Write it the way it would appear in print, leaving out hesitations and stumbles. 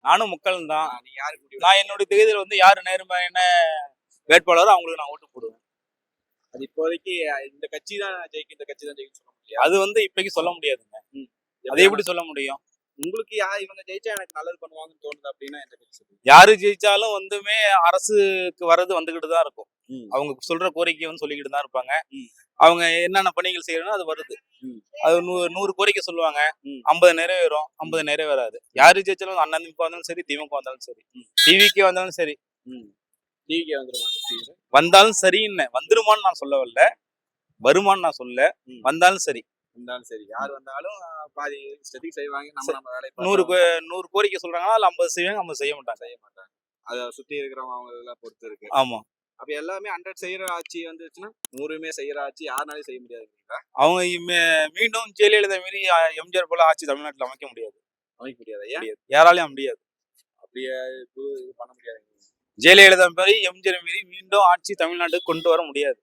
நானும் மக்கள் தான். நீங்க யாருக்கு நான் என்னுடைய தேர்தல் வந்து யாரு நேர்மையான வேட்பாளரோ அவங்களுக்கு நான் ஓட்டு போடுவேன். அது இப்போதைக்கு இந்த கட்சி தான் ஜெயிக்கும், இந்த கட்சி தான் ஜெயிக்கும் சொல்ல முடியாது. அது வந்து இப்போதைக்கு சொல்ல முடியாதுங்க. அதை எப்படி சொல்ல முடியும்? உங்களுக்கு இவங்க ஜெயிச்சா எனக்கு நல்லது பண்ணுவாங்கன்னு தோணுது அப்படின்னா எந்த கட்சி சொல்லுவீங்க? யாரு ஜெயிச்சாலும் வந்துமே அரசுக்கு வர்றது வந்துகிட்டு தான் இருக்கும். அவங்க சொல்ற கோரிக்கை வந்து சொல்லிக்கிட்டு தான் இருப்பாங்க. அவங்க என்னென்ன பணிகள் செய்யறோம் அது வருது. அது 100 கோரிக்கை சொல்லுவாங்க. 50 நிறைவேறும், 50 நிறைவேறாது. யாரு ஜெயிச்சாலும் அதிமுக வந்தாலும் சரி, திமுக வந்தாலும் சரி, டிவிக்கு வந்தாலும் சரி, டிவிக்கு வந்துருமா? வந்தாலும் சரின்னு வந்துருமான்னு நான் சொல்ல வரல, வருமான்னு நான் சொல்ல, வந்தாலும் சரி. வந்தாலும் சரி, யார் வந்தாலும் பாதி இஷ்டத்துக்கு செய்வாங்க. நம்ம வேலையை 100 கோரிக்கை சொல்றாங்கன்னா அதுல 50 செய்வாங்க, 50 செய்ய மாட்டாங்க. அதை சுத்தி இருக்கிறவங்க அவங்க எல்லாம் பொறுத்து இருக்கு. ஆமா, அப்ப எல்லாமே 100 செய்யற ஆட்சி வந்துச்சுன்னா 100மே செய்யற ஆட்சி யாருனாலும் செய்ய முடியாது. அவங்க மீண்டும் ஜெயலலிதா மாரி எம்ஜிஆர் போல ஆட்சி தமிழ்நாட்டுல அமைக்க முடியாது. யாராலையும் முடியாது. அப்படியே பண்ண முடியாது. ஜெயலலிதா மாரி எம்ஜிஆர் மாரி மீண்டும் ஆட்சி தமிழ்நாட்டுக்கு கொண்டு வர முடியாது.